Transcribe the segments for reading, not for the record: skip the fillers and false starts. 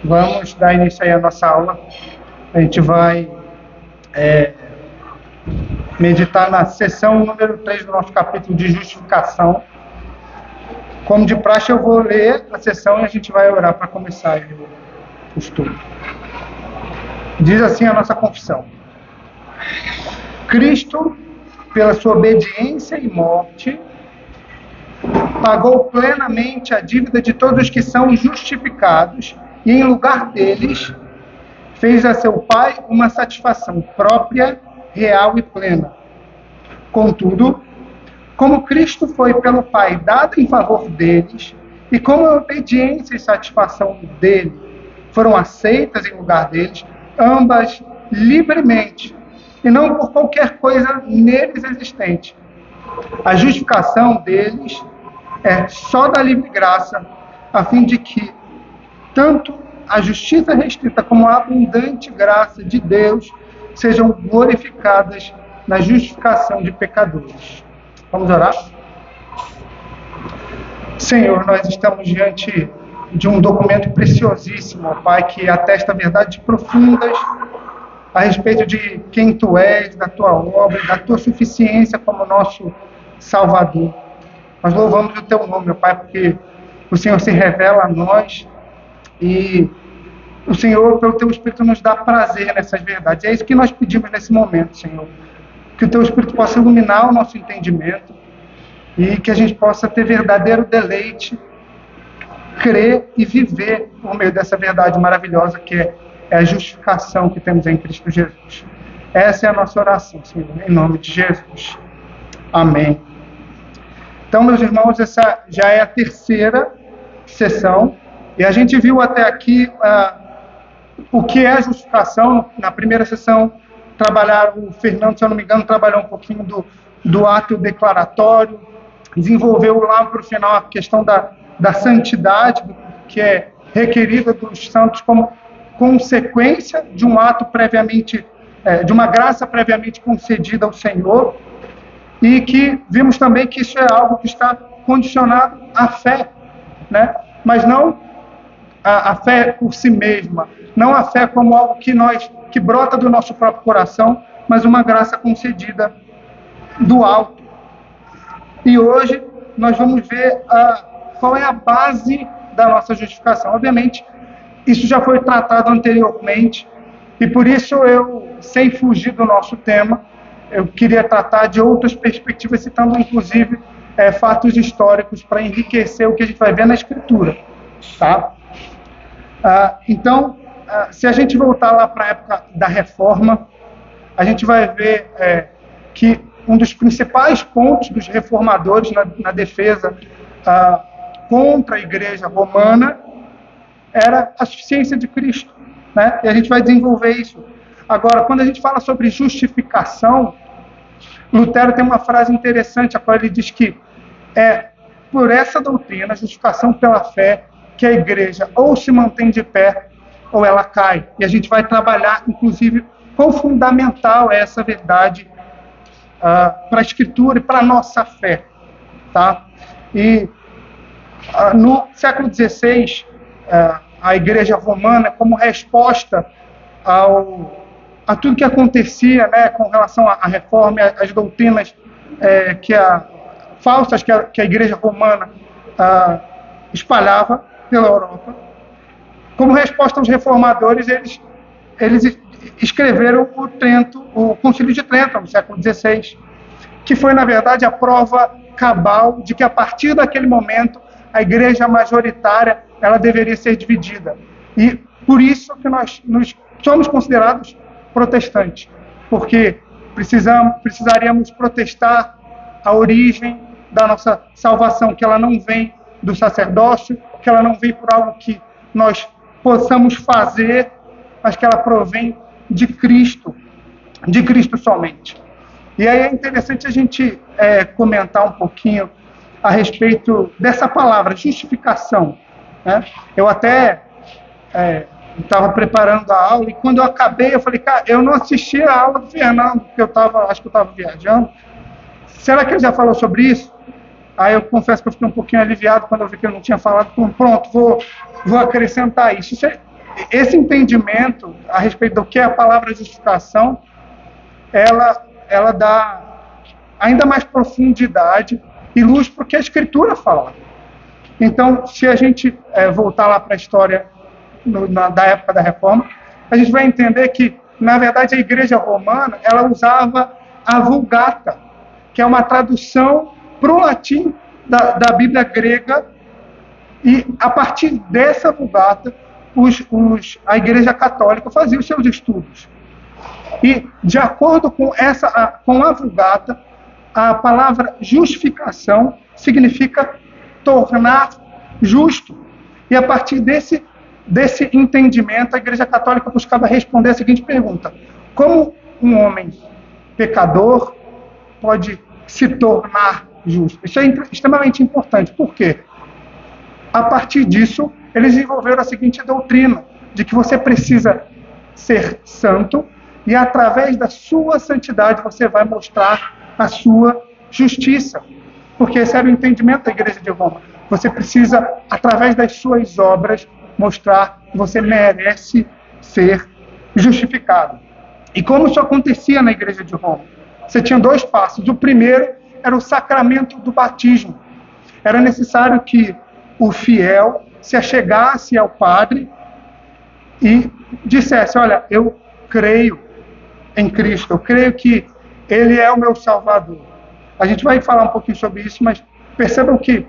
Vamos dar início aí à nossa aula. A gente vai meditar na sessão número 3 do nosso capítulo de justificação. Como de praxe, eu vou ler a sessão e a gente vai orar para começar o estudo. Diz assim a nossa confissão: Cristo, pela sua obediência e morte, pagou plenamente a dívida de todos os que são justificados e, em lugar deles, fez a seu Pai uma satisfação própria, real e plena. Contudo, como Cristo foi pelo Pai dado em favor deles, e como a obediência e satisfação dele foram aceitas em lugar deles, ambas livremente, e não por qualquer coisa neles existente. A justificação deles é só da livre graça, a fim de que tanto a justiça restrita como a abundante graça de Deus sejam glorificadas na justificação de pecadores. Vamos orar? Senhor, nós estamos diante de um documento preciosíssimo, ó Pai, que atesta verdades profundas a respeito de quem Tu és, da Tua obra, da Tua suficiência como nosso Salvador. Nós louvamos o Teu nome, ó Pai, porque o Senhor se revela a nós e o Senhor, pelo Teu Espírito, nos dá prazer nessas verdades. É isso que nós pedimos nesse momento, Senhor. Que o Teu Espírito possa iluminar o nosso entendimento e que a gente possa ter verdadeiro deleite, crer e viver por meio dessa verdade maravilhosa que é a justificação que temos em Cristo Jesus. Essa é a nossa oração, Senhor, em nome de Jesus. Amém. Então, meus irmãos, essa já é a terceira sessão e a gente viu até aqui o que é a justificação. Na primeira sessão, o Fernando, se eu não me engano, trabalhou um pouquinho do ato declaratório, desenvolveu lá para o final a questão da santidade, que é requerida dos santos como consequência de um ato previamente, de uma graça previamente concedida ao Senhor, e que vimos também que isso é algo que está condicionado à fé, né? Mas não a fé por si mesma, não a fé como algo que brota do nosso próprio coração, mas uma graça concedida do alto. E hoje nós vamos ver qual é a base da nossa justificação. Obviamente, isso já foi tratado anteriormente, e por isso eu, sem fugir do nosso tema, eu queria tratar de outras perspectivas, citando inclusive fatos históricos para enriquecer o que a gente vai ver na Escritura. Tá? Então, se a gente voltar lá para a época da Reforma, a gente vai ver que um dos principais pontos dos reformadores na defesa contra a Igreja Romana era a suficiência de Cristo, né? E a gente vai desenvolver isso. Agora, quando a gente fala sobre justificação, Lutero tem uma frase interessante, a qual ele diz que é por essa doutrina, a justificação pela fé, que a Igreja ou se mantém de pé ou ela cai. E a gente vai trabalhar, inclusive, quão fundamental é essa verdade para a Escritura e para a nossa fé. Tá? E no século XVI, a Igreja Romana, como resposta a tudo que acontecia, né, com relação à Reforma, às doutrinas falsas que a Igreja Romana espalhava pela Europa, como resposta aos reformadores, eles escreveram o Concílio de Trento, no século XVI, que foi, na verdade, a prova cabal de que, a partir daquele momento, a igreja majoritária ela deveria ser dividida. E por isso que nós somos considerados protestantes, porque precisaríamos protestar a origem da nossa salvação, que ela não vem do sacerdócio, que ela não vem por algo que nós possamos fazer, mas que ela provém de Cristo somente. E aí é interessante a gente comentar um pouquinho a respeito dessa palavra, justificação. Né? Eu até estava preparando a aula, e quando eu acabei, eu falei, cara, eu não assisti a aula do Fernando, porque acho que eu estava viajando. Será que ele já falou sobre isso? Aí eu confesso que eu fiquei um pouquinho aliviado quando eu vi que ele não tinha falado. Pronto, vou acrescentar isso. Isso esse entendimento a respeito do que é a palavra justificação, ela dá ainda mais profundidade e luz para o que a Escritura fala. Então, se a gente voltar lá para a história da época da Reforma, a gente vai entender que, na verdade, a Igreja Romana, ela usava a Vulgata, que é uma tradução para o latim da Bíblia grega, e a partir dessa Vulgata, a Igreja Católica fazia os seus estudos. E, de acordo com a Vulgata, a palavra justificação significa tornar justo. E a partir desse entendimento, a Igreja Católica buscava responder a seguinte pergunta: como um homem pecador pode se tornar justo? Isso é extremamente importante. Por quê? A partir disso, eles desenvolveram a seguinte doutrina, de que você precisa ser santo e, através da sua santidade, você vai mostrar a sua justiça. Porque esse era o entendimento da Igreja de Roma. Você precisa, através das suas obras, mostrar que você merece ser justificado. E como isso acontecia na Igreja de Roma? Você tinha 2 passos. O primeiro era o sacramento do batismo. Era necessário que o fiel se achegasse ao padre e dissesse: olha, eu creio em Cristo, eu creio que Ele é o meu Salvador. A gente vai falar um pouquinho sobre isso, mas percebam que,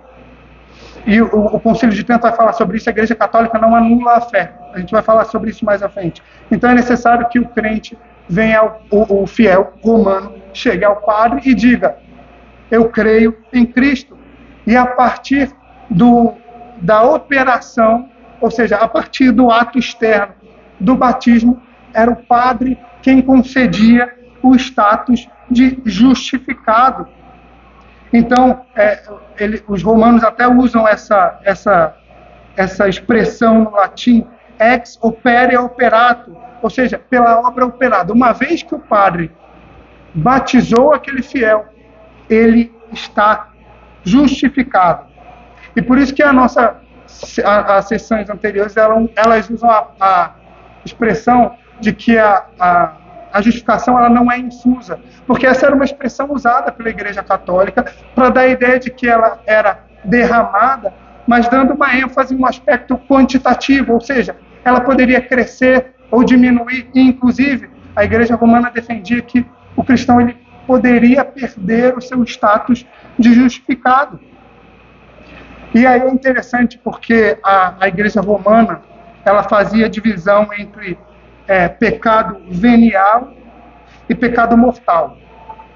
e o Concílio de Trento vai falar sobre isso, a Igreja Católica não anula a fé. A gente vai falar sobre isso mais à frente. Então é necessário que o crente venha, o fiel romano, chegue ao padre e diga: eu creio em Cristo. E a partir da operação, ou seja, a partir do ato externo do batismo, era o padre quem concedia o status de justificado. Então, os romanos até usam essa expressão no latim, ex opere operato, ou seja, pela obra operada. Uma vez que o padre batizou aquele fiel, ele está justificado. E por isso que as sessões anteriores, elas usam a expressão de que a justificação ela não é infusa, porque essa era uma expressão usada pela Igreja Católica para dar a ideia de que ela era derramada, mas dando uma ênfase em um aspecto quantitativo, ou seja, ela poderia crescer ou diminuir, e inclusive a Igreja Romana defendia que o cristão ele poderia perder o seu status de justificado. E aí é interessante porque a Igreja Romana ela fazia divisão entre pecado venial e pecado mortal.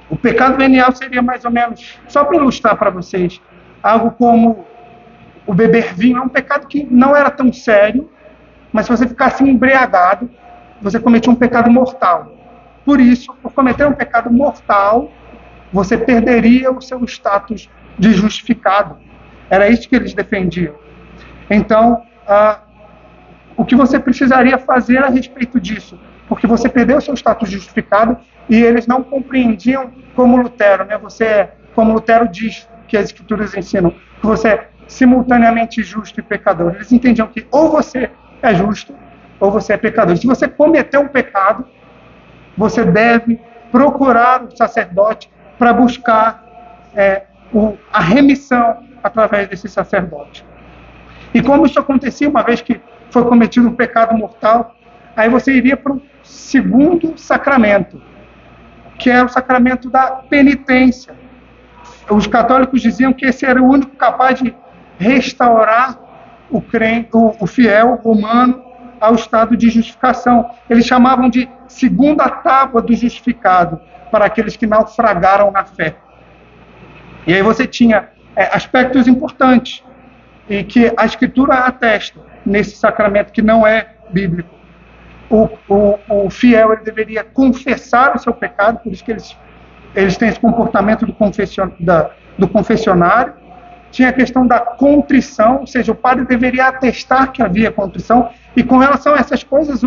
O pecado venial seria mais ou menos, só para ilustrar para vocês, algo como o beber vinho. É um pecado que não era tão sério, mas se você ficasse embriagado, você cometia um pecado mortal. Por isso, por cometer um pecado mortal, você perderia o seu status de justificado. Era isso que eles defendiam. Então, o que você precisaria fazer a respeito disso? Porque você perdeu o seu status de justificado e eles não compreendiam como Lutero, né? Como Lutero diz que as Escrituras ensinam, que você é simultaneamente justo e pecador. Eles entendiam que ou você é justo ou você é pecador. Se você cometeu um pecado, você deve procurar o sacerdote para buscar a remissão através desse sacerdote. E como isso acontecia, uma vez que foi cometido um pecado mortal, aí você iria para o segundo sacramento, que é o sacramento da penitência. Os católicos diziam que esse era o único capaz de restaurar o fiel romano ao estado de justificação. Eles chamavam de segunda tábua do justificado, para aqueles que naufragaram na fé. E aí você tinha aspectos importantes, e que a Escritura atesta nesse sacramento que não é bíblico. O fiel ele deveria confessar o seu pecado, por isso que eles têm esse comportamento do confessionário. Tinha a questão da contrição, ou seja, o padre deveria atestar que havia contrição, e com relação a essas coisas,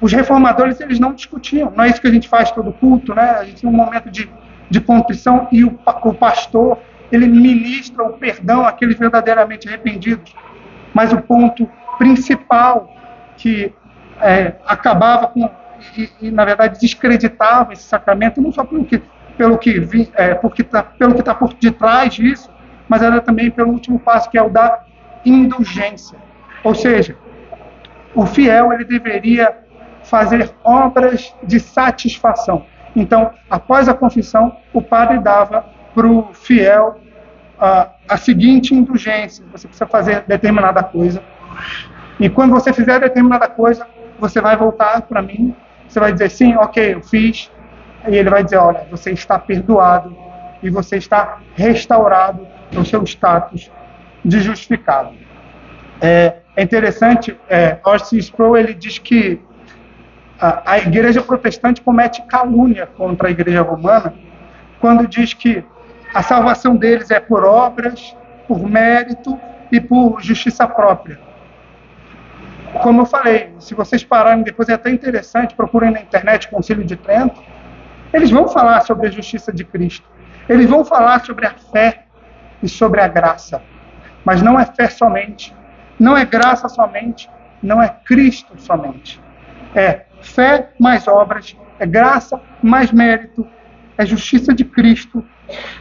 os reformadores eles não discutiam. Não é isso que a gente faz todo culto, né? A gente tem um momento de contrição e o pastor ele ministra o perdão àqueles verdadeiramente arrependidos. Mas o ponto principal que acabava com na verdade descreditava esse sacramento, não só pelo que está por detrás disso, mas era também pelo último passo, que é o da indulgência. Ou seja, o fiel ele deveria fazer obras de satisfação. Então, após a confissão, o padre dava para o fiel a seguinte indulgência: você precisa fazer determinada coisa, e quando você fizer determinada coisa, você vai voltar para mim, você vai dizer sim, ok, eu fiz, e ele vai dizer, olha, você está perdoado e você está restaurado no seu status de justificado. É interessante, R.C. Sproul ele diz que a igreja protestante comete calúnia contra a igreja romana quando diz que a salvação deles é por obras, por mérito e por justiça própria. Como eu falei, se vocês pararem depois, é até interessante, procurem na internet Concílio de Trento, eles vão falar sobre a justiça de Cristo, eles vão falar sobre a fé e sobre a graça, mas não é fé somente, não é graça somente, não é Cristo somente. É fé mais obras, é graça mais mérito, é justiça de Cristo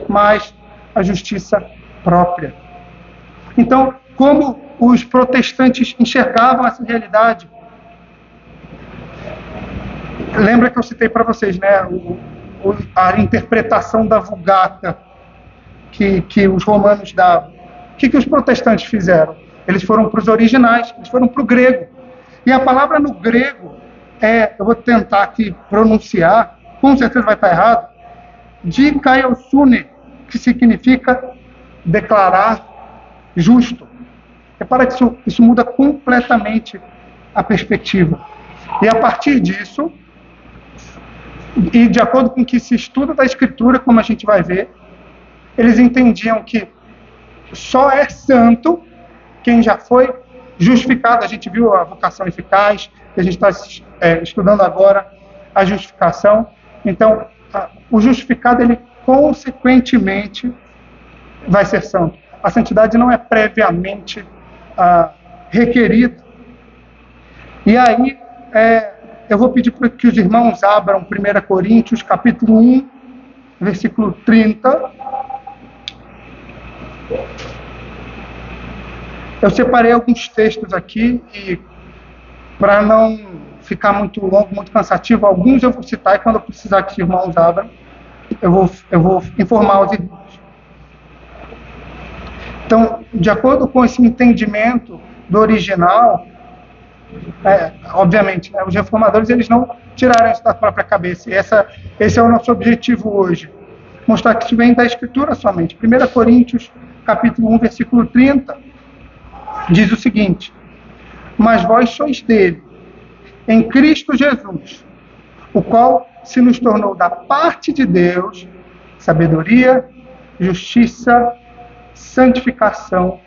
mais a justiça própria. Então, como os protestantes enxergavam essa realidade? Lembra que eu citei para vocês, né, a interpretação da Vulgata que os romanos davam. O que os protestantes fizeram? Eles foram para os originais, eles foram para o grego. E a palavra no grego eu vou tentar aqui pronunciar, com certeza vai estar errado, dikaiosune, que significa declarar justo. Repara que isso muda completamente a perspectiva. E a partir disso, e de acordo com o que se estuda da Escritura, como a gente vai ver, eles entendiam que só é santo quem já foi justificado. A gente viu a vocação eficaz, que a gente está estudando agora a justificação. Então, o justificado, ele consequentemente vai ser santo. A santidade não é previamente requerida. E aí, eu vou pedir para que os irmãos abram 1 Coríntios, capítulo 1, versículo 30. Eu separei alguns textos aqui e, para não ficar muito longo, muito cansativo, alguns eu vou citar, e quando eu precisar que os irmãos abram, eu vou informar os irmãos. Então, de acordo com esse entendimento do original, obviamente, né, os reformadores eles não tiraram isso da própria cabeça. E esse é o nosso objetivo hoje. Mostrar que isso vem da Escritura somente. 1 Coríntios, capítulo 1, versículo 30, diz o seguinte: mas vós sois dele, em Cristo Jesus, o qual se nos tornou da parte de Deus sabedoria, justiça, santificação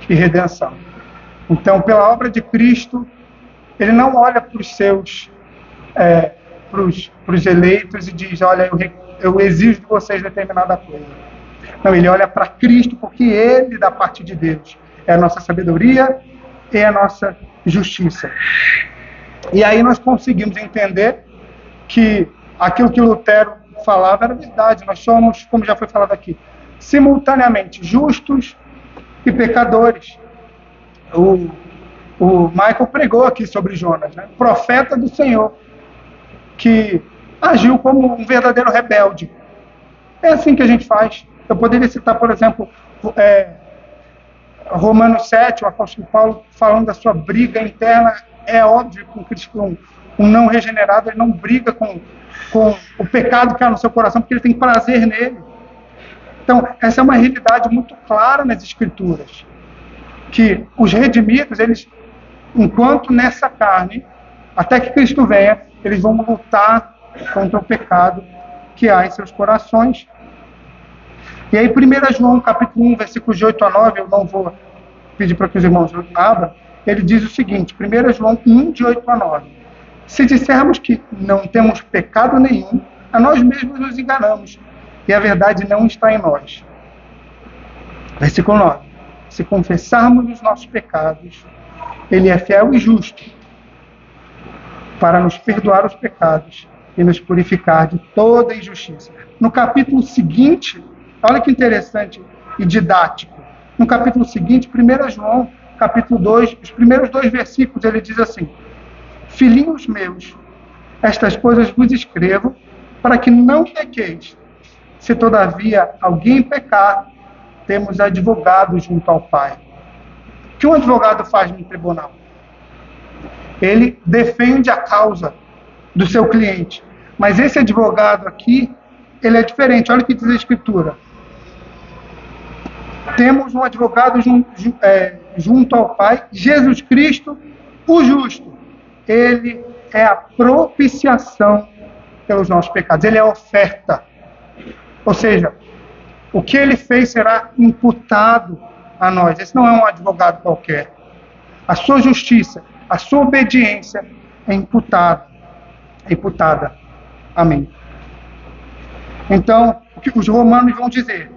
e redenção. Então, pela obra de Cristo, ele não olha para os seus, para os eleitos e diz, olha, eu exijo de vocês determinada coisa. Não, ele olha para Cristo, porque ele, da parte de Deus, é a nossa sabedoria e a nossa justiça. E aí nós conseguimos entender que aquilo que Lutero falava era verdade. Nós somos, como já foi falado aqui, simultaneamente justos e pecadores. O Michael pregou aqui sobre Jonas, né? Profeta do Senhor, que agiu como um verdadeiro rebelde. É assim que a gente faz. Eu poderia citar, por exemplo, Romanos 7, o apóstolo Paulo falando da sua briga interna. É óbvio que um não regenerado, ele não briga com o pecado que há no seu coração, porque ele tem prazer nele. Então, essa é uma realidade muito clara nas Escrituras, que os redimidos, eles, enquanto nessa carne, até que Cristo venha, eles vão lutar contra o pecado que há em seus corações. E aí, 1 João, capítulo 1, versículos de 8 a 9, eu não vou pedir para que os irmãos abram, ele diz o seguinte, 1 João 1, de 8 a 9. Se dissermos que não temos pecado nenhum, a nós mesmos nos enganamos, e a verdade não está em nós. Versículo 9. Se confessarmos os nossos pecados, ele é fiel e justo para nos perdoar os pecados e nos purificar de toda injustiça. No capítulo seguinte, olha que interessante e didático. No capítulo seguinte, 1 João, capítulo 2, os primeiros 2 versículos, ele diz assim: Filhinhos meus, estas coisas vos escrevo para que não pequeis. Se todavia alguém pecar, temos advogado junto ao Pai. O que um advogado faz no tribunal? Ele defende a causa do seu cliente. Mas esse advogado aqui, ele é diferente. Olha o que diz a Escritura. Temos um advogado junto ao Pai, Jesus Cristo, o justo. Ele é a propiciação pelos nossos pecados. Ele é a oferta. Ou seja, o que ele fez será imputado a nós. Esse não é um advogado qualquer. A sua justiça, a sua obediência é imputada. Amém. Então, o que os romanos vão dizer?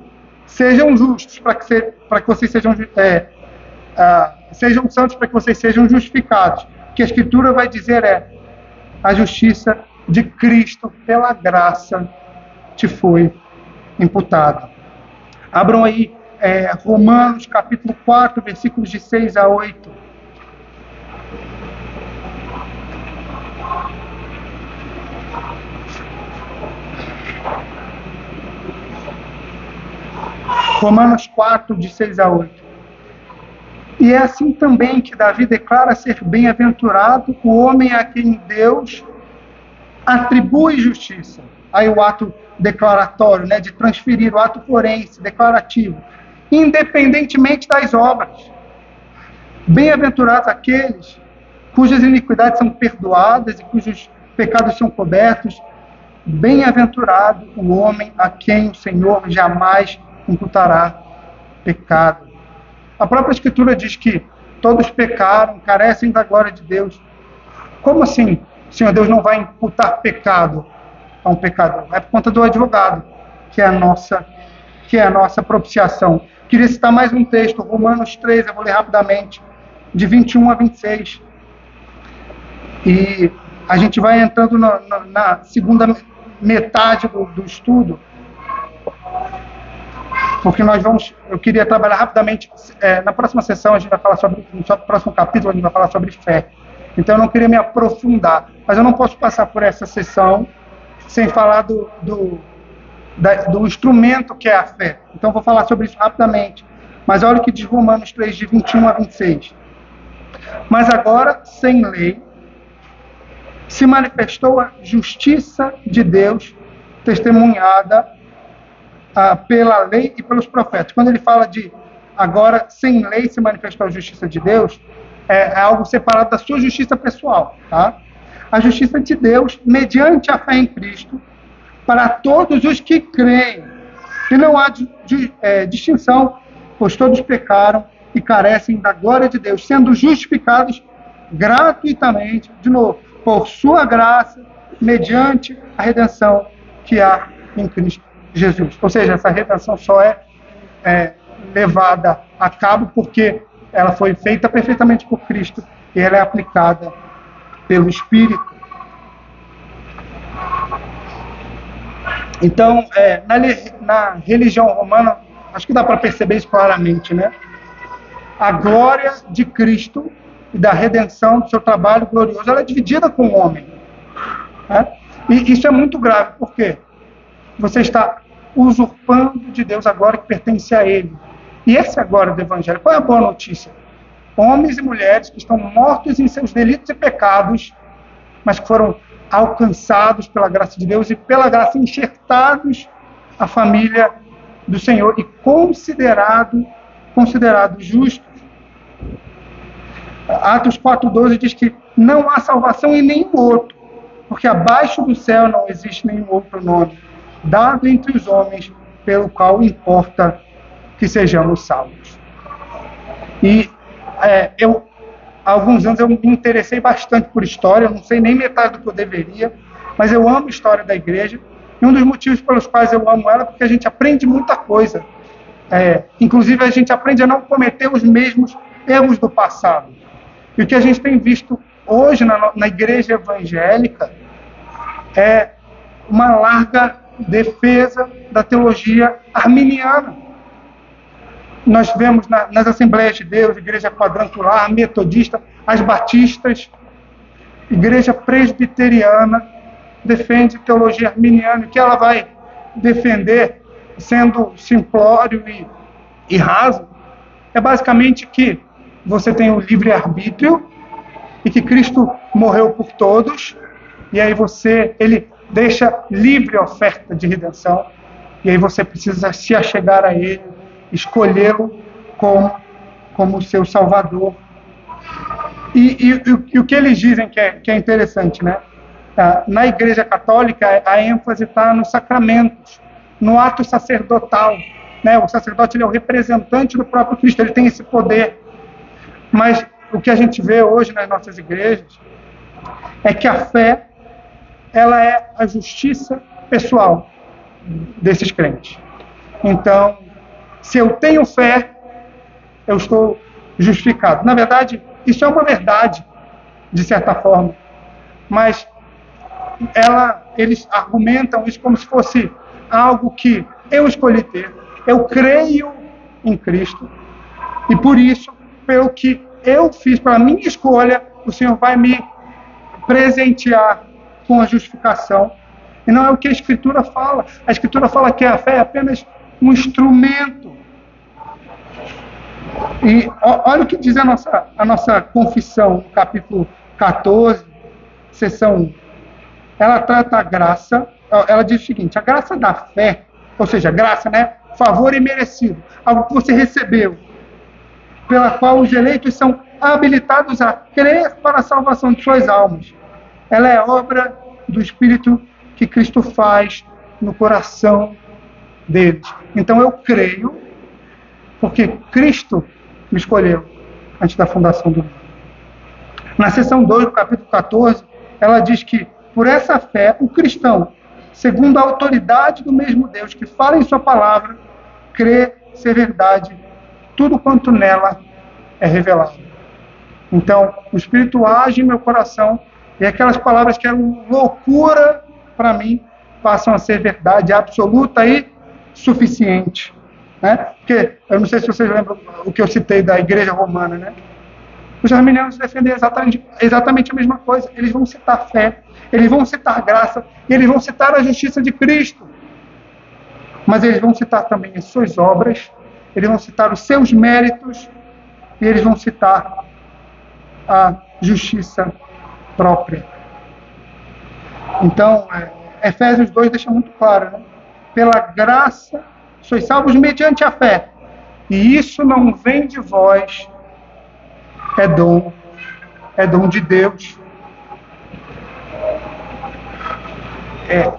Sejam justos para que vocês sejam santos para que vocês sejam justificados. O que a Escritura vai dizer é: a justiça de Cristo pela graça te foi imputada. Abram aí Romanos capítulo 4, versículos de 6 a 8. Romanos 4, de 6 a 8. E é assim também que Davi declara ser bem-aventurado o homem a quem Deus atribui justiça. Aí o ato declaratório, de transferir, o ato forense, declarativo, independentemente das obras. Bem-aventurados aqueles cujas iniquidades são perdoadas e cujos pecados são cobertos. Bem-aventurado o homem a quem o Senhor jamais imputará pecado. A própria Escritura diz que todos pecaram, carecem da glória de Deus. Como assim, Senhor Deus não vai imputar pecado a um pecador? É por conta do advogado, que é a nossa propiciação. Queria citar mais um texto, Romanos 3, eu vou ler rapidamente, de 21 a 26. E a gente vai entrando na segunda metade do estudo, porque eu queria trabalhar rapidamente, na próxima sessão a gente vai falar no próximo capítulo a gente vai falar sobre fé. Então eu não queria me aprofundar, mas eu não posso passar por essa sessão sem falar do instrumento que é a fé. Então eu vou falar sobre isso rapidamente. Mas olha o que diz Romanos 3, de 21 a 26. Mas agora, sem lei, se manifestou a justiça de Deus, testemunhada pela lei e pelos profetas. Quando ele fala de agora, sem lei, se manifestou a justiça de Deus, é algo separado da sua justiça pessoal. Tá? A justiça de Deus, mediante a fé em Cristo, para todos os que creem. E não há distinção, pois todos pecaram e carecem da glória de Deus, sendo justificados gratuitamente, de novo, por sua graça, mediante a redenção que há em Cristo Jesus. Ou seja, essa redenção só é levada a cabo porque ela foi feita perfeitamente por Cristo e ela é aplicada pelo Espírito. Então, na religião romana, acho que dá para perceber isso claramente, a glória de Cristo e da redenção do seu trabalho glorioso, ela é dividida com o homem. E isso é muito grave, porque você está usurpando de Deus a glória que pertence a Ele. E essa é a glória do Evangelho. Qual é a boa notícia? Homens e mulheres que estão mortos em seus delitos e pecados, mas que foram alcançados pela graça de Deus e pela graça enxertados à família do Senhor e considerados justos. Atos 4,12 diz que não há salvação em nenhum outro, porque abaixo do céu não existe nenhum outro nome dado entre os homens pelo qual importa que sejamos salvos. E há alguns anos eu me interessei bastante por história, eu não sei nem metade do que eu deveria, mas eu amo a história da igreja, e um dos motivos pelos quais eu amo ela é porque a gente aprende muita coisa. Inclusive a gente aprende a não cometer os mesmos erros do passado. E o que a gente tem visto hoje na igreja evangélica é uma larga defesa da teologia arminiana. Nós vemos nas Assembleias de Deus, igreja quadrangular, metodista, as batistas, igreja presbiteriana, defende teologia arminiana, que ela vai defender, sendo simplório e raso, é basicamente que você tem o livre-arbítrio e que Cristo morreu por todos, e aí ele deixa livre a oferta de redenção, e aí você precisa se achegar a Ele, escolhê-lo como seu Salvador. E o que eles dizem que é interessante, né? Na Igreja Católica, a ênfase está nos sacramentos, no ato sacerdotal, né? O sacerdote ele é o representante do próprio Cristo, ele tem esse poder. Mas o que a gente vê hoje nas nossas igrejas é que a fé, ela é a justiça pessoal desses crentes. Então, se eu tenho fé, eu estou justificado. Na verdade, isso é uma verdade, de certa forma, mas eles argumentam isso como se fosse algo que eu escolhi ter. Eu creio em Cristo, e por isso, pelo que eu fiz, pela minha escolha, o Senhor vai me presentear com a justificação. E não é o que a Escritura fala. A Escritura fala que a fé é apenas um instrumento. E olha o que diz a nossa confissão, no capítulo 14, seção 1. Ela trata a graça, ela diz o seguinte: a graça da fé, ou seja, graça, né? Favor imerecido, algo que você recebeu, pela qual os eleitos são habilitados a crer para a salvação de suas almas. Ela é obra do Espírito que Cristo faz no coração deles. Então eu creio, porque Cristo me escolheu antes da fundação do mundo. Na seção 2 do capítulo 14, ela diz que, por essa fé, o cristão, segundo a autoridade do mesmo Deus que fala em sua palavra, crê ser verdade tudo quanto nela é revelado. Então, o Espírito age em meu coração e aquelas palavras que eram loucura para mim passam a ser verdade absoluta e suficiente. Né? Porque, eu não sei se vocês lembram o que eu citei da igreja romana, né? Os arminianos defendem exatamente a mesma coisa. Eles vão citar fé, eles vão citar graça, e eles vão citar a justiça de Cristo. Mas eles vão citar também as suas obras, eles vão citar os seus méritos, e eles vão citar a justiça própria. Então, Efésios 2 deixa muito claro, né? Pela graça sois salvos mediante a fé, e isso não vem de vós, é dom de Deus.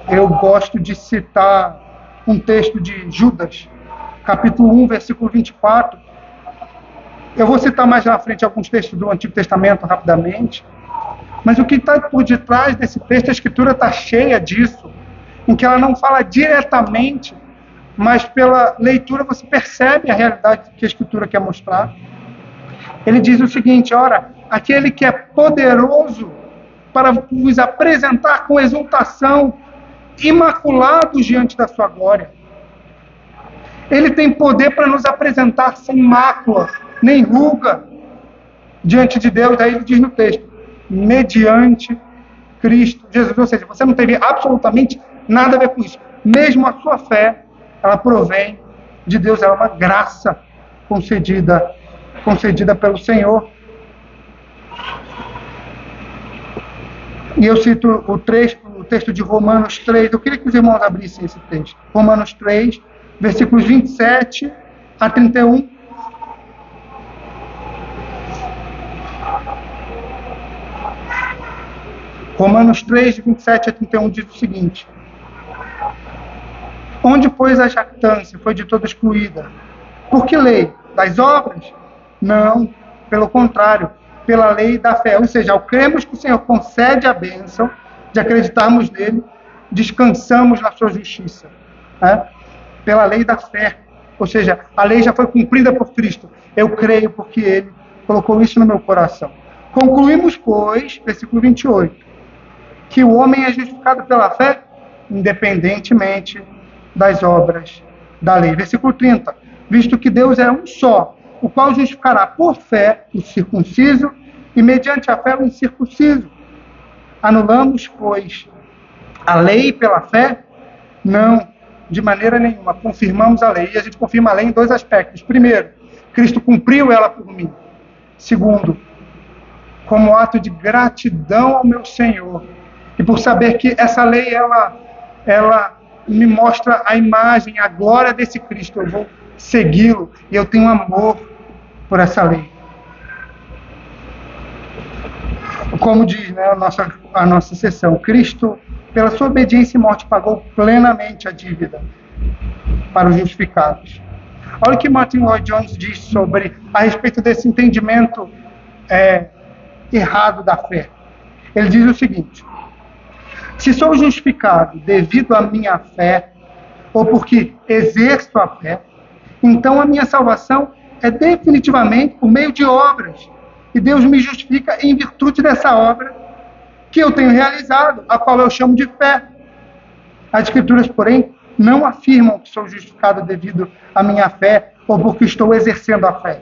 Eu gosto de citar um texto de Judas, capítulo 1, versículo 24. Eu vou citar mais na frente alguns textos do Antigo Testamento rapidamente, mas o que está por detrás desse texto, a Escritura está cheia disso, em que ela não fala diretamente, mas pela leitura você percebe a realidade que a Escritura quer mostrar. Ele diz o seguinte: ora, aquele que é poderoso para vos apresentar com exultação, imaculados diante da sua glória. Ele tem poder para nos apresentar sem mácula, nem ruga, diante de Deus. Aí ele diz no texto: mediante Cristo Jesus. Ou seja, você não teve absolutamente nada a ver com isso. Mesmo a sua fé, ela provém de Deus, ela é uma graça concedida pelo Senhor. E eu cito o texto de Romanos 3, eu queria que os irmãos abrissem esse texto. Romanos 3, versículos 27 a 31. Romanos 3, de 27 a 31 diz o seguinte: onde, pois, a jactância foi de toda excluída? Por que lei? Das obras? Não, pelo contrário, pela lei da fé. Ou seja, ao cremos que o Senhor concede a bênção de acreditarmos nele, descansamos na sua justiça. Né? Pela lei da fé. Ou seja, a lei já foi cumprida por Cristo. Eu creio porque ele colocou isso no meu coração. Concluímos, pois, versículo 28, que o homem é justificado pela fé, independentemente das obras da lei. Versículo 30, visto que Deus é um só, o qual justificará por fé o circunciso e mediante a fé o incircunciso. Anulamos, pois, a lei pela fé? Não, de maneira nenhuma. Confirmamos a lei. E a gente confirma a lei em dois aspectos. Primeiro, Cristo cumpriu ela por mim. Segundo, como ato de gratidão ao meu Senhor. E por saber que essa lei, ela me mostra a imagem, a glória desse Cristo. Eu vou segui-lo e eu tenho amor por essa lei. Como diz, né, a nossa sessão, Cristo, pela sua obediência e morte, pagou plenamente a dívida para os justificados. Olha o que Martin Lloyd-Jones diz a respeito desse entendimento errado da fé. Ele diz o seguinte: se sou justificado devido à minha fé, ou porque exerço a fé, então a minha salvação é definitivamente por meio de obras. E Deus me justifica em virtude dessa obra que eu tenho realizado, a qual eu chamo de fé. As Escrituras, porém, não afirmam que sou justificado devido à minha fé ou porque estou exercendo a fé.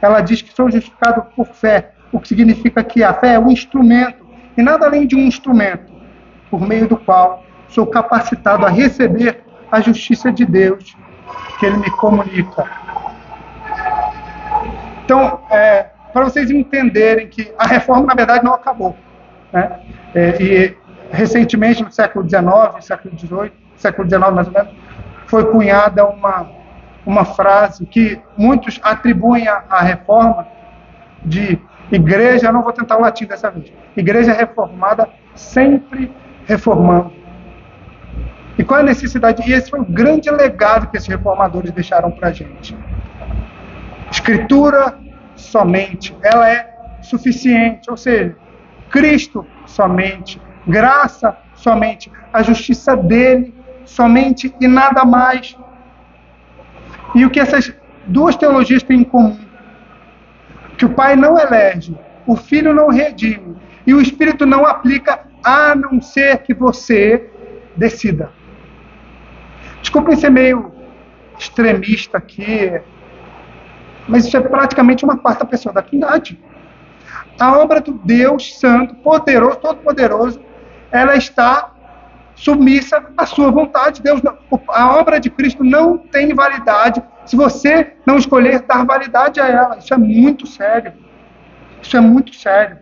Ela diz que sou justificado por fé, o que significa que a fé é um instrumento, e nada além de um instrumento, por meio do qual sou capacitado a receber a justiça de Deus que Ele me comunica. Então, para vocês entenderem que a reforma, na verdade, não acabou, né? E recentemente, no século XIX, século XVIII, século XIX mais ou menos, foi cunhada uma frase que muitos atribuem à reforma de igreja, não vou tentar o latim dessa vez, igreja reformada sempre reformando. E qual é a necessidade? E esse foi o grande legado que esses reformadores deixaram para a gente. Escritura somente, ela é suficiente, ou seja, Cristo somente, graça somente, a justiça dele somente e nada mais. E o que essas duas teologias têm em comum? Que o Pai não elege, o Filho não redime e o Espírito não aplica, a não ser que você decida. Desculpem ser meio extremista aqui, mas isso é praticamente uma quarta pessoa da Trindade. A obra do Deus Santo, poderoso, todo-poderoso, ela está submissa à sua vontade. A obra de Cristo não tem validade se você não escolher dar validade a ela. Isso é muito sério. Isso é muito sério.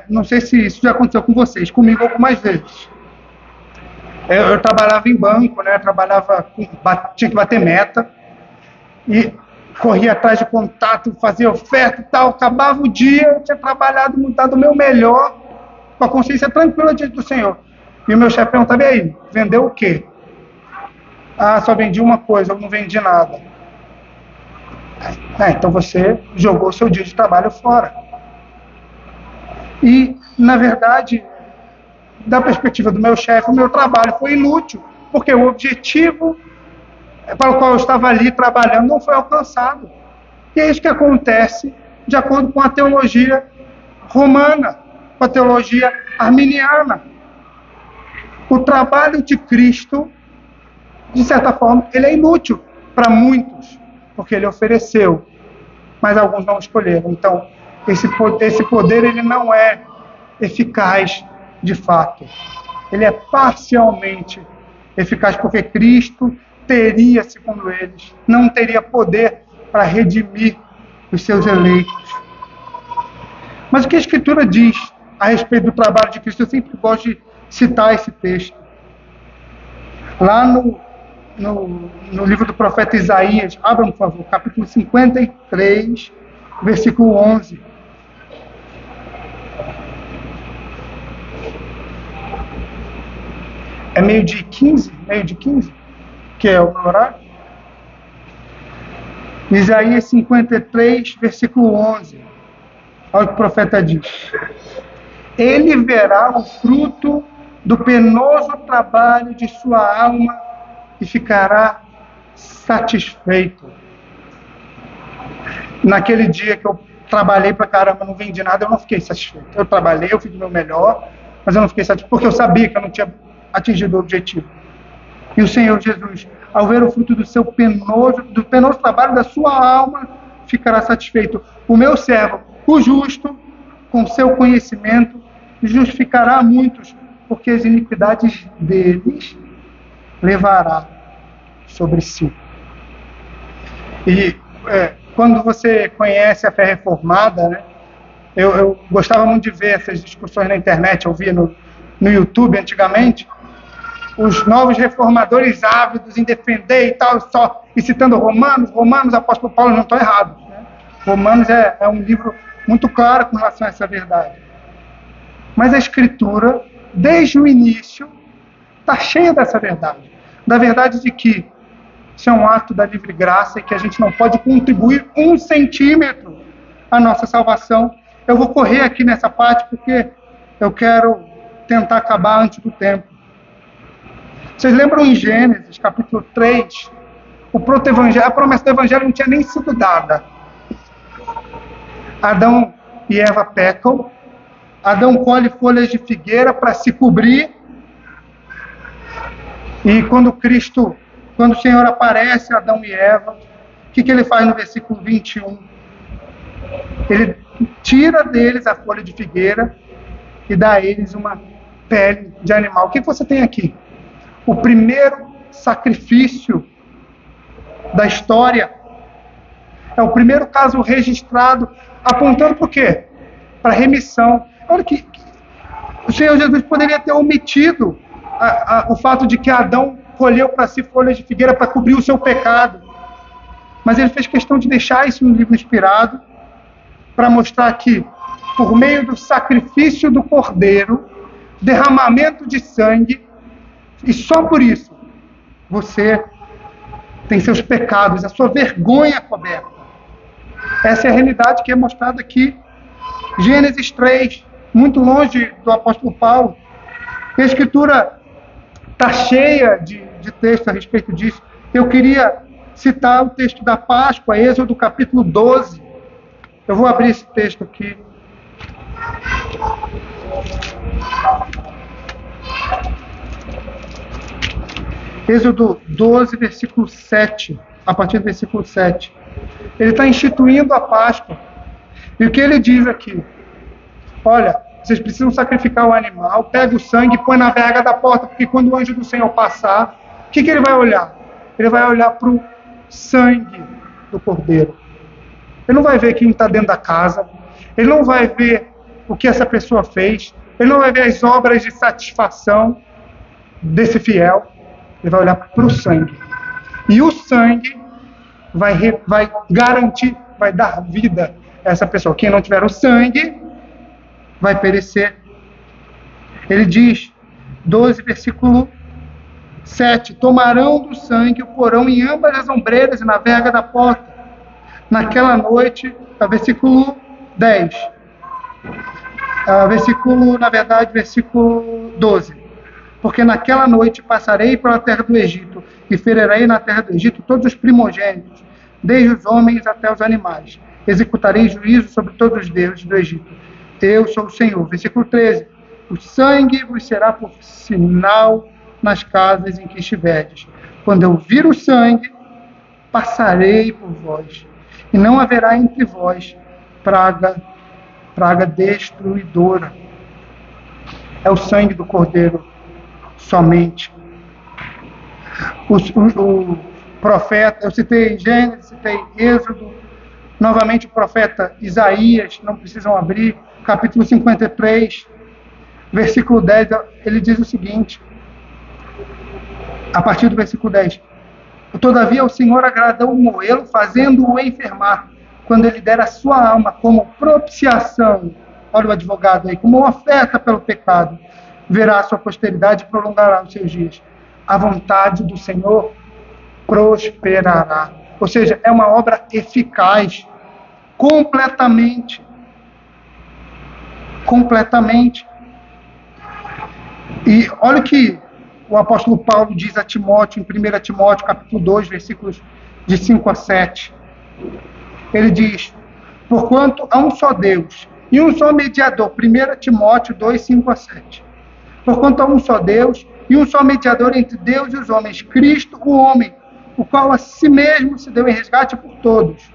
Não sei se isso já aconteceu com vocês, comigo algumas vezes. Eu trabalhava em banco, né? Tinha que bater meta e corria atrás de contato, fazia oferta e tal. Acabava o dia, eu tinha trabalhado, montado o meu melhor, com a consciência tranquila diante do Senhor. E o meu chefe perguntava: e aí, vendeu o quê? Ah, só vendi uma coisa, eu não vendi nada. Então você jogou o seu dia de trabalho fora. E, na verdade, da perspectiva do meu chefe, o meu trabalho foi inútil, porque o objetivo para o qual eu estava ali trabalhando não foi alcançado. E é isso que acontece de acordo com a teologia romana, com a teologia arminiana. O trabalho de Cristo, de certa forma, ele é inútil para muitos, porque ele ofereceu, mas alguns não escolheram. Então, esse poder ele não é eficaz de fato. Ele é parcialmente eficaz, porque Cristo teria, segundo eles, não teria poder para redimir os seus eleitos. Mas o que a Escritura diz a respeito do trabalho de Cristo? Eu sempre gosto de citar esse texto. Lá no livro do profeta Isaías, abram, por favor, capítulo 53, versículo 11. É meio de 15, que é o meu horário. Isaías 53, versículo 11. Olha o que o profeta diz: ele verá o fruto do penoso trabalho de sua alma e ficará satisfeito. naquele dia que eu trabalhei pra caramba, não vendi nada, eu não fiquei satisfeito. Eu trabalhei, eu fiz o meu melhor, mas eu não fiquei satisfeito, porque eu sabia que eu não tinha atingido o objetivo. E o Senhor Jesus, ao ver o fruto do penoso trabalho da sua alma, ficará satisfeito. O meu servo, o justo, com seu conhecimento, justificará muitos, porque as iniquidades deles levará sobre si. E quando você conhece a fé reformada, né, eu gostava muito de ver essas discussões na internet, eu via no YouTube antigamente, os novos reformadores ávidos em defender e tal, e citando Romanos, apóstolo Paulo, não estou errado. Né? Romanos é um livro muito claro com relação a essa verdade. Mas a Escritura, desde o início, está cheia dessa verdade. Da verdade de que isso é um ato da livre graça e que a gente não pode contribuir 1 centímetro à nossa salvação. Eu vou correr aqui nessa parte porque eu quero tentar acabar antes do tempo. Vocês lembram em Gênesis, capítulo 3, a promessa do Evangelho não tinha nem sido dada. Adão e Eva pecam, Adão colhe folhas de figueira para se cobrir, e quando o Senhor aparece a Adão e Eva, o que ele faz no versículo 21? Ele tira deles a folha de figueira e dá a eles uma pele de animal. O que você tem aqui? O primeiro sacrifício da história. É o primeiro caso registrado, apontando para o quê? Para remissão. Olha que o Senhor Jesus poderia ter omitido o fato de que Adão colheu para si folhas de figueira para cobrir o seu pecado. Mas ele fez questão de deixar isso no livro inspirado, para mostrar que, por meio do sacrifício do cordeiro, derramamento de sangue, e só por isso, você tem seus pecados, a sua vergonha coberta. Essa é a realidade que é mostrada aqui. Gênesis 3, muito longe do apóstolo Paulo. A Escritura está cheia de texto a respeito disso. Eu queria citar o texto da Páscoa, Êxodo capítulo 12. Eu vou abrir esse texto aqui. Êxodo 12, versículo 7, a partir do versículo 7. Ele está instituindo a Páscoa. E o que ele diz aqui? Olha, vocês precisam sacrificar o animal, pega o sangue e põe na verga da porta, porque quando o anjo do Senhor passar, o que ele vai olhar? Ele vai olhar para o sangue do cordeiro. Ele não vai ver quem está dentro da casa, ele não vai ver o que essa pessoa fez, ele não vai ver as obras de satisfação desse fiel, ele vai olhar para o sangue. E o sangue vai garantir, vai dar vida a essa pessoa. Quem não tiver o sangue, vai perecer. Ele diz, 12, versículo 7, tomarão do sangue, o porão em ambas as ombreiras e na verga da porta. Naquela noite, versículo 10. Versículo 12. Porque naquela noite passarei pela terra do Egito e ferirei na terra do Egito todos os primogênitos, desde os homens até os animais. Executarei juízo sobre todos os deuses do Egito. Eu sou o Senhor. Versículo 13. O sangue vos será por sinal nas casas em que estiverdes. Quando eu vir o sangue, passarei por vós. E não haverá entre vós praga destruidora. É o sangue do Cordeiro somente. O profeta, eu citei Gênesis, citei Êxodo, novamente o profeta Isaías, não precisam abrir, capítulo 53, versículo 10, ele diz o seguinte, a partir do versículo 10, todavia o Senhor agradou moê-lo, fazendo-o enfermar, quando ele der a sua alma como propiciação, olha o advogado aí, como oferta pelo pecado, verá a sua posteridade e prolongará os seus dias. A vontade do Senhor prosperará. Ou seja, é uma obra eficaz, completamente. E olha o que o apóstolo Paulo diz a Timóteo, em 1 Timóteo, capítulo 2, versículos de 5 a 7. Ele diz, porquanto há um só Deus e um só mediador, 1 Timóteo 2, 5 a 7. Porquanto há um só Deus e um só mediador entre Deus e os homens, Cristo, o homem, o qual a si mesmo se deu em resgate por todos.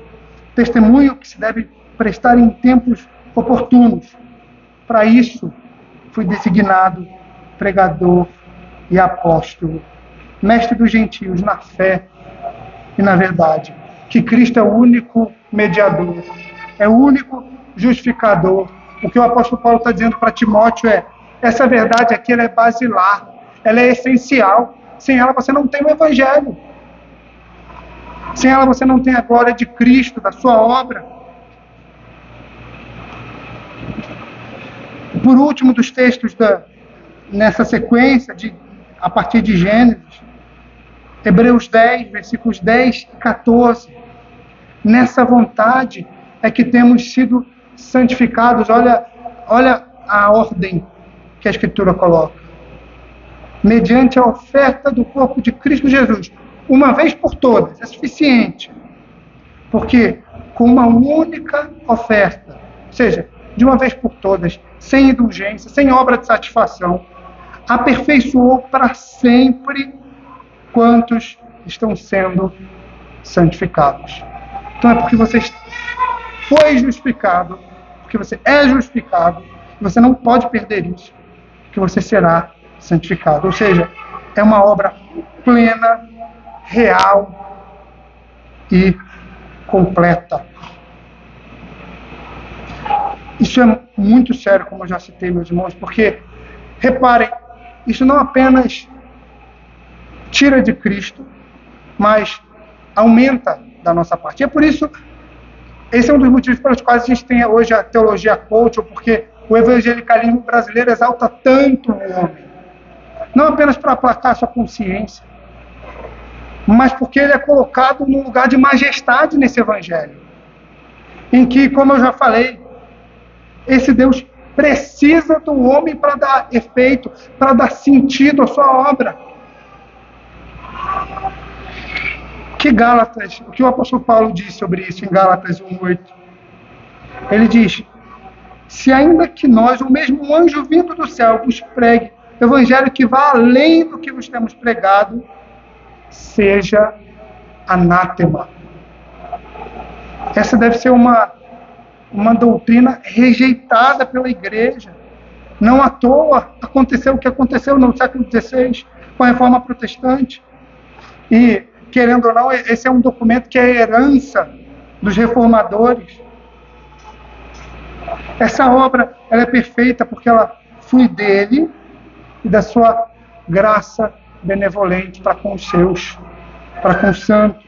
Testemunho que se deve prestar em tempos oportunos. Para isso, fui designado pregador e apóstolo, mestre dos gentios na fé e na verdade, que Cristo é o único mediador, é o único justificador. O que o apóstolo Paulo está dizendo para Timóteo é, essa verdade aqui ela é basilar, ela é essencial, sem ela você não tem o evangelho, sem ela você não tem a glória de Cristo, da sua obra. Por último dos textos nessa sequência, a partir de Gênesis, Hebreus 10, versículos 10 e 14. Nessa vontade é que temos sido santificados. Olha a ordem que a Escritura coloca. Mediante a oferta do corpo de Cristo Jesus, uma vez por todas, é suficiente. Porque com uma única oferta, ou seja, de uma vez por todas, sem indulgência, sem obra de satisfação, aperfeiçoou para sempre quantos estão sendo santificados. Então é porque você foi justificado, porque você é justificado, você não pode perder isso, que você será santificado. Ou seja, é uma obra plena, real e completa. Isso é muito sério, como eu já citei, meus irmãos, porque, reparem, isso não apenas tira de Cristo, mas aumenta da nossa parte. E é por isso, esse é um dos motivos pelos quais a gente tem hoje a teologia coach, ou porque o evangelicalismo brasileiro exalta tanto o homem. Não apenas para aplacar sua consciência, mas porque ele é colocado num lugar de majestade nesse evangelho. Em que, como eu já falei, esse Deus precisa do homem para dar efeito, para dar sentido à sua obra. O que o apóstolo Paulo diz sobre isso em Gálatas 1:8? Ele diz, se ainda que nós, ou mesmo um anjo vindo do céu, vos pregue o evangelho que vá além do que vos temos pregado, seja anátema. Essa deve ser uma doutrina rejeitada pela igreja. Não à toa aconteceu o que aconteceu no século XVI com a Reforma Protestante. E, querendo ou não, esse é um documento que é a herança dos reformadores. Essa obra ela é perfeita porque ela flui dele e da sua graça benevolente para com os seus, para com os santos.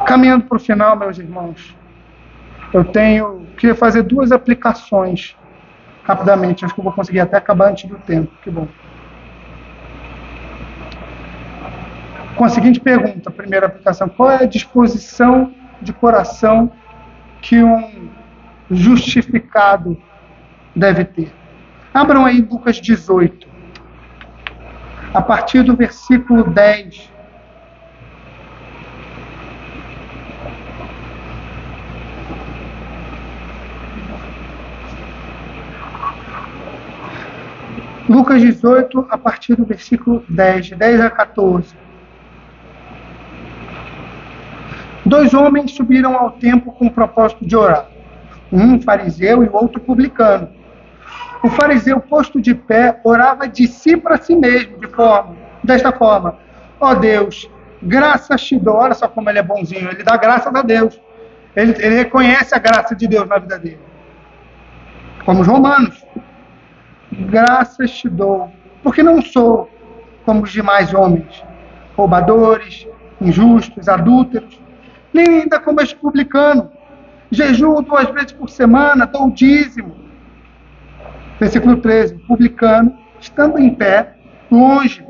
Caminhando para o final, meus irmãos, queria fazer 2 aplicações rapidamente. Acho que eu vou conseguir até acabar antes do tempo. Que bom. Com a seguinte pergunta, a primeira aplicação: qual é a disposição de coração que um justificado deve ter? Abram aí Lucas 18, a partir do versículo 10. Lucas 18, a partir do versículo 10, de 10 a 14. 2 homens subiram ao templo com o propósito de orar. Um fariseu e o outro publicano. O fariseu, posto de pé, orava de si para si mesmo, desta forma: ó Deus, graças te dou. Olha só como ele é bonzinho, ele dá graças a Deus. Ele reconhece a graça de Deus na vida dele. Como os romanos. Graças te dou, porque não sou como os demais homens, roubadores, injustos, adúlteros, nem ainda como este publicano. Jejuo 2 vezes por semana, dou o dízimo. Versículo 13, o publicano, estando em pé, longe,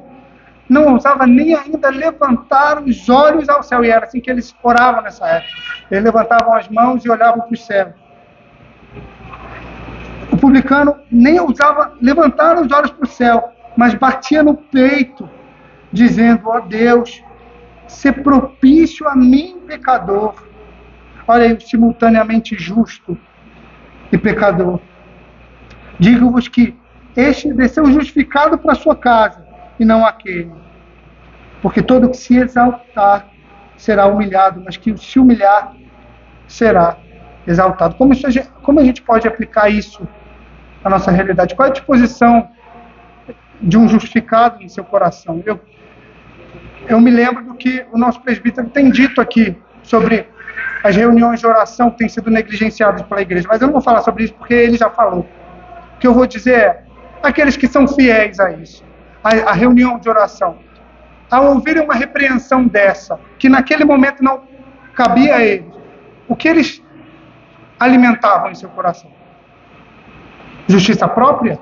não ousava nem ainda levantar os olhos ao céu, e era assim que eles oravam nessa época. Eles levantavam as mãos e olhavam para o céu. O publicano nem ousava levantar os olhos para o céu, mas batia no peito, dizendo: ó Deus, ser propício a mim, pecador. Olha aí, simultaneamente justo e pecador. Digo-vos que este desceu justificado para a sua casa, e não aquele. Porque todo que se exaltar será humilhado, mas que se humilhar será exaltado. Como a gente pode aplicar isso à nossa realidade? Qual é a disposição de um justificado em seu coração? Eu me lembro do que o nosso presbítero tem dito aqui sobre as reuniões de oração que têm sido negligenciadas pela igreja, mas eu não vou falar sobre isso porque ele já falou. O que eu vou dizer é, aqueles que são fiéis a isso, a reunião de oração, ao ouvirem uma repreensão dessa, que naquele momento não cabia a eles, o que eles alimentavam em seu coração? Justiça própria?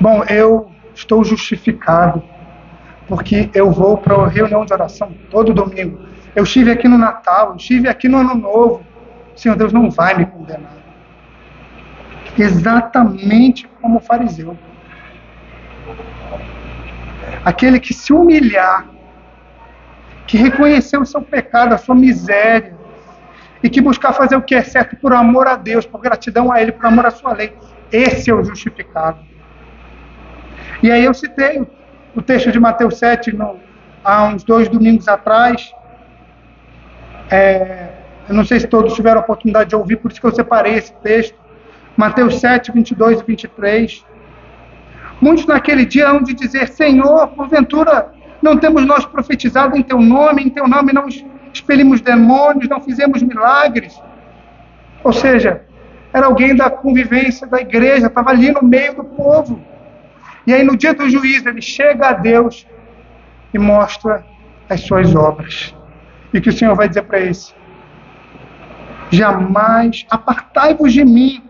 Bom, eu estou justificado, porque eu vou para a reunião de oração todo domingo. Eu estive aqui no Natal, eu estive aqui no Ano Novo. O Senhor Deus não vai me condenar. Exatamente como o fariseu. Aquele que se humilhar, que reconhecer o seu pecado, a sua miséria, e que buscar fazer o que é certo por amor a Deus, por gratidão a Ele, por amor à sua lei. Esse é o justificado. E aí eu citei o texto de Mateus 7, há uns 2 domingos atrás. Eu não sei se todos tiveram a oportunidade de ouvir, por isso que eu separei esse texto. Mateus 7, 22 e 23. Muitos naquele dia hão de dizer: Senhor, porventura não temos nós profetizado em Teu nome não expelimos demônios, não fizemos milagres? Ou seja, era alguém da convivência da igreja, estava ali no meio do povo. E aí no dia do juízo ele chega a Deus e mostra as suas obras. E que o Senhor vai dizer para esse: jamais apartai-vos de mim,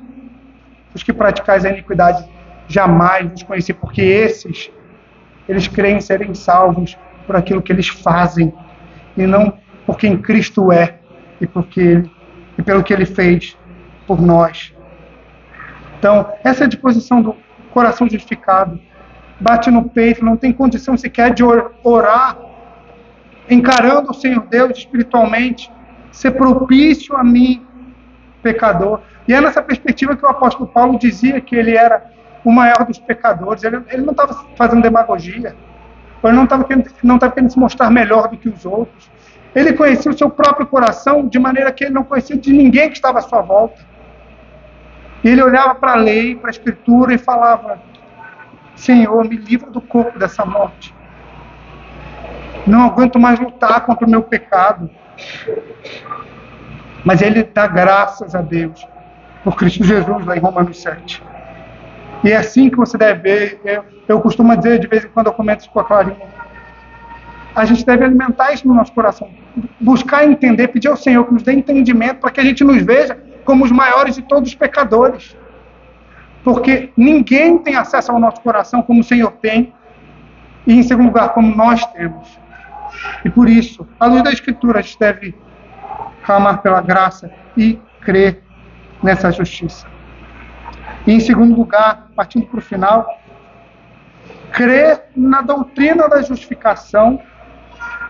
os que praticais a iniquidade, jamais vos conheci, porque esses, eles creem serem salvos por aquilo que eles fazem, e não por quem Cristo é, e pelo que Ele fez por nós. Então, essa é a disposição do coração justificado. Bate no peito, não tem condição sequer de orar, encarando o Senhor Deus espiritualmente, ser propício a mim, pecador. E é nessa perspectiva que o apóstolo Paulo dizia que ele era o maior dos pecadores. Ele não estava fazendo demagogia, ele não estava querendo se mostrar melhor do que os outros. Ele conhecia o seu próprio coração de maneira que ele não conhecia de ninguém que estava à sua volta. E ele olhava para a lei, para a Escritura e falava: Senhor, me livra do corpo dessa morte. Não aguento mais lutar contra o meu pecado. Mas ele dá graças a Deus por Cristo Jesus, lá em Romanos 7. E é assim que você deve ver. Eu costumo dizer, de vez em quando eu comento isso com a Clarinha, a gente deve alimentar isso no nosso coração. Buscar entender, pedir ao Senhor que nos dê entendimento para que a gente nos veja como os maiores de todos os pecadores. Porque ninguém tem acesso ao nosso coração como o Senhor tem, e em segundo lugar, como nós temos. E por isso, à luz da Escritura, a gente deve clamar pela graça e crer nessa justiça. E em segundo lugar, partindo para o final, crer na doutrina da justificação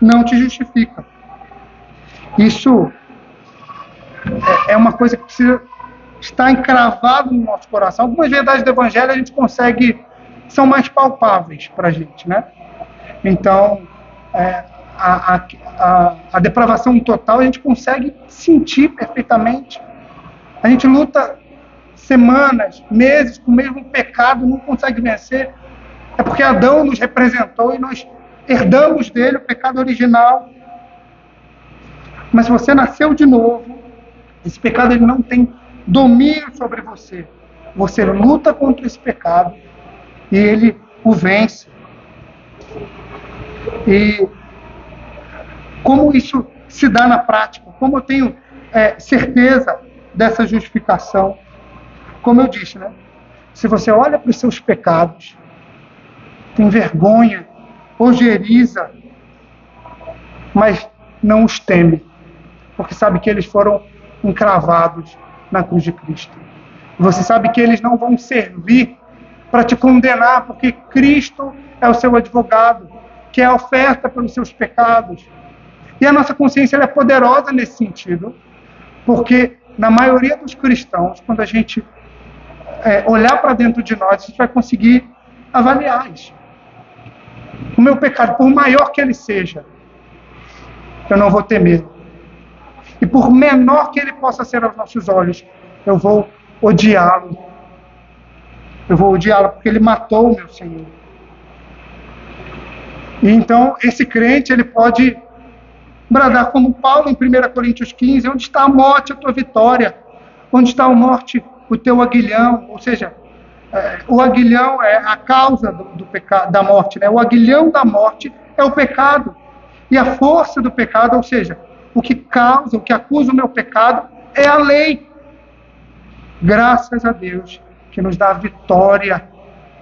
não te justifica. Isso é uma coisa que precisa estar encravado no nosso coração. Algumas verdades do Evangelho a gente consegue, são mais palpáveis para a gente, né? Então, a depravação total a gente consegue sentir perfeitamente. A gente luta semanas, meses com o mesmo pecado, não consegue vencer. É porque Adão nos representou e nós herdamos dele o pecado original. Mas se você nasceu de novo, esse pecado ele não tem domínio sobre você. Você luta contra esse pecado e ele o vence. E como isso se dá na prática? Como eu tenho certeza dessa justificação? Como eu disse, né? Se você olha para os seus pecados, tem vergonha, ojeriza, mas não os teme, porque sabe que eles foram encravados na cruz de Cristo. Você sabe que eles não vão servir para te condenar, porque Cristo é o seu advogado. que é a oferta pelos seus pecados. E a nossa consciência ela é poderosa nesse sentido, porque na maioria dos cristãos, quando a gente olhar para dentro de nós, a gente vai conseguir avaliar isso. O meu pecado, por maior que ele seja, eu não vou ter medo. E por menor que ele possa ser aos nossos olhos, eu vou odiá-lo. Eu vou odiá-lo porque ele matou o meu Senhor. E então, esse crente, ele pode bradar como Paulo em 1 Coríntios 15, onde está a morte, a tua vitória? Onde está a morte, o teu aguilhão? Ou seja, o aguilhão é a causa do pecado, da morte, né? O aguilhão da morte é o pecado. E a força do pecado, ou seja, o que causa, o que acusa o meu pecado, é a lei. Graças a Deus, que nos dá a vitória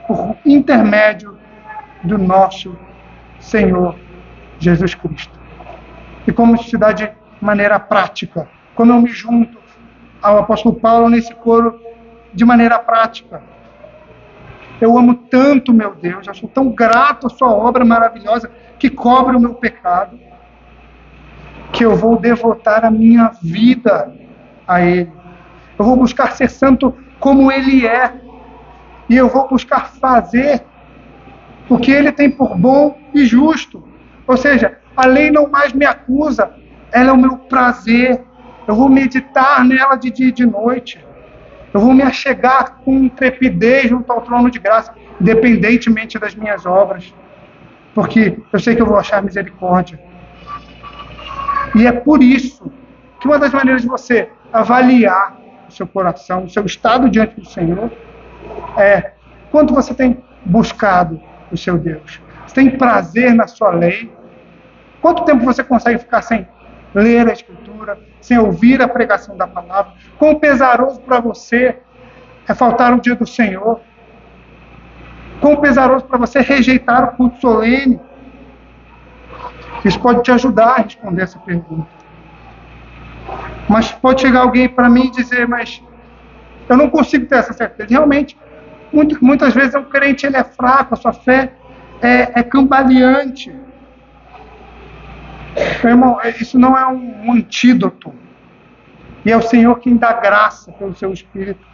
por intermédio do nosso Senhor Jesus Cristo. E como isso se dá de maneira prática? Como eu me junto ao apóstolo Paulo nesse coro de maneira prática? Eu amo tanto meu Deus, eu sou tão grato à sua obra maravilhosa que cobre o meu pecado, que eu vou devotar a minha vida a Ele. Eu vou buscar ser santo como Ele é. E eu vou buscar fazer o que Ele tem por bom e justo. Ou seja, a lei não mais me acusa, ela é o meu prazer. Eu vou meditar nela de dia e de noite. Eu vou me achegar com intrepidez junto ao trono de graça, independentemente das minhas obras. Porque eu sei que eu vou achar misericórdia. E é por isso que uma das maneiras de você avaliar o seu coração, o seu estado diante do Senhor, é quanto você tem buscado o seu Deus. Você tem prazer na sua lei? Quanto tempo você consegue ficar sem ler a Escritura, sem ouvir a pregação da palavra? Quão pesaroso para você é faltar o dia do Senhor? Quão pesaroso para você rejeitar o culto solene? Isso pode te ajudar a responder essa pergunta. Mas pode chegar alguém para mim e dizer, mas eu não consigo ter essa certeza. Realmente, muitas vezes o crente ele é fraco, a sua fé é cambaleante. Meu irmão, isso não é um antídoto. E é o Senhor quem dá graça pelo seu Espírito.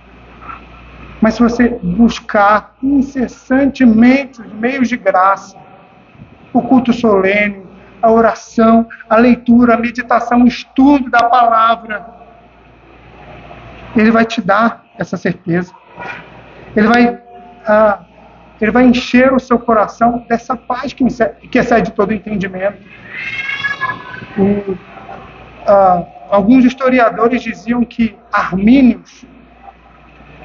Mas se você buscar incessantemente os meios de graça, o culto solene, a oração, a leitura, a meditação, o estudo da palavra, Ele vai te dar essa certeza. Ele vai encher o seu coração dessa paz que excede todo o entendimento. Alguns historiadores diziam que Armínios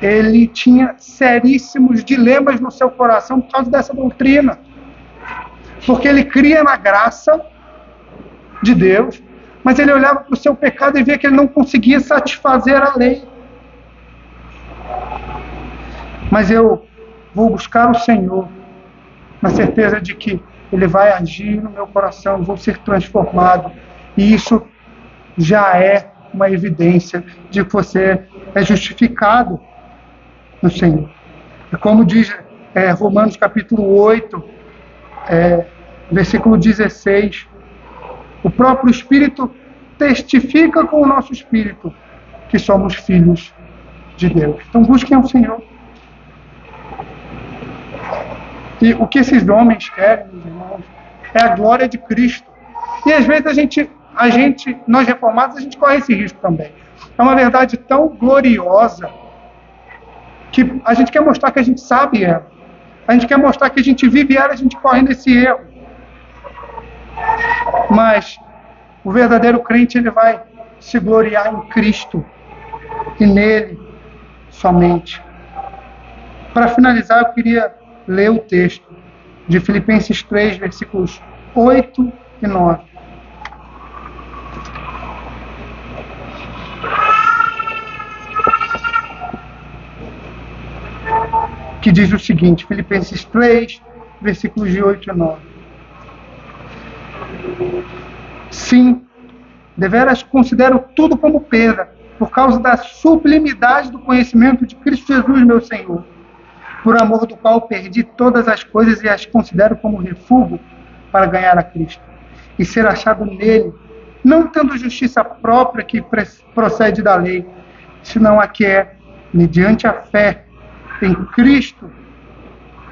ele tinha seríssimos dilemas no seu coração por causa dessa doutrina. Porque ele cria na graça de Deus, mas ele olhava para o seu pecado e via que ele não conseguia satisfazer a lei. Mas eu vou buscar o Senhor na certeza de que Ele vai agir no meu coração, vou ser transformado. E isso já é uma evidência de que você é justificado no Senhor. E como diz Romanos capítulo 8, versículo 16, o próprio Espírito testifica com o nosso Espírito que somos filhos de Deus. Então busquem ao Senhor. E o que esses homens querem, meus irmãos, é a glória de Cristo. E às vezes nós reformados, a gente corre esse risco também. É uma verdade tão gloriosa que a gente quer mostrar que a gente sabe ela. A gente quer mostrar que a gente vive ela, a gente corre nesse erro. Mas o verdadeiro crente, ele vai se gloriar em Cristo e nele somente. Para finalizar, eu queria ler o texto de Filipenses 3, versículos 8 e 9. Que diz o seguinte, Filipenses 3, versículos de 8 e 9. Sim, deveras considero tudo como perda, por causa da sublimidade do conhecimento de Cristo Jesus, meu Senhor, por amor do qual perdi todas as coisas e as considero como refúgio para ganhar a Cristo e ser achado nele, não tendo justiça própria que procede da lei, senão a que é, mediante a fé em Cristo,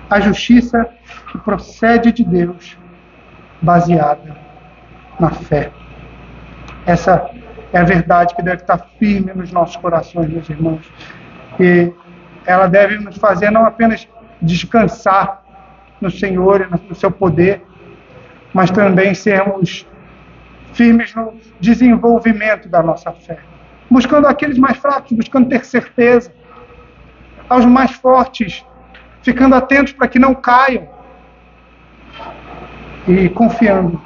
a justiça que procede de Deus, baseada na fé. Essa é a verdade que deve estar firme nos nossos corações, meus irmãos. E ela deve nos fazer não apenas descansar no Senhor e no seu poder, mas também sermos firmes no desenvolvimento da nossa fé. Buscando aqueles mais fracos, buscando ter certeza. Aos mais fortes, ficando atentos para que não caiam. E confiando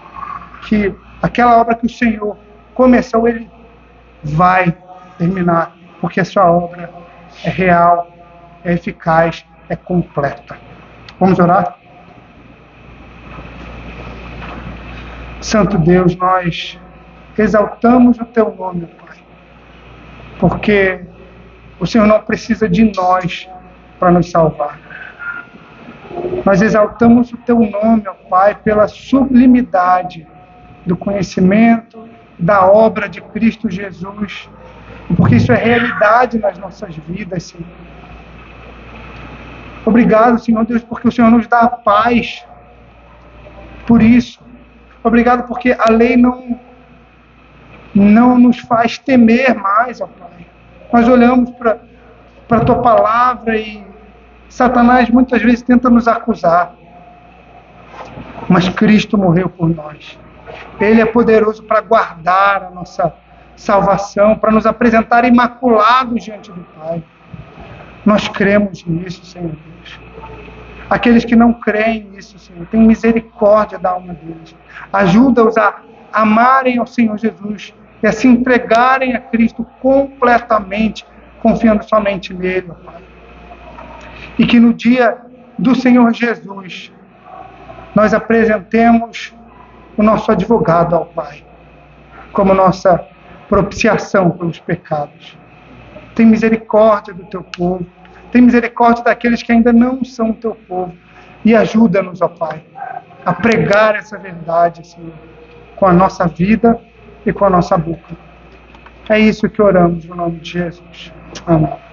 que aquela obra que o Senhor começou, Ele vai terminar, porque a sua obra é real, é eficaz, é completa. Vamos orar? Santo Deus, nós exaltamos o Teu nome, Pai, porque o Senhor não precisa de nós para nos salvar. Nós exaltamos o Teu nome, ó Pai, pela sublimidade do conhecimento da obra de Cristo Jesus, porque isso é realidade nas nossas vidas, Senhor. Obrigado, Senhor Deus, porque o Senhor nos dá a paz por isso. Obrigado porque a lei não nos faz temer mais, ó Pai. Nós olhamos para a Tua palavra e Satanás muitas vezes tenta nos acusar. Mas Cristo morreu por nós. Ele é poderoso para guardar a nossa salvação, para nos apresentar imaculados diante do Pai. Nós cremos nisso, Senhor Deus. Aqueles que não creem nisso, Senhor, tem misericórdia da alma deles. Ajuda-os a amarem ao Senhor Jesus e a se entregarem a Cristo completamente, confiando somente nele, ó Pai. E que no dia do Senhor Jesus, nós apresentemos o nosso advogado ao Pai, como nossa propiciação pelos pecados. Tem misericórdia do Teu povo, tem misericórdia daqueles que ainda não são o Teu povo, e ajuda-nos, ó Pai, a pregar essa verdade, Senhor, com a nossa vida e com a nossa boca. É isso que oramos no nome de Jesus. Amém.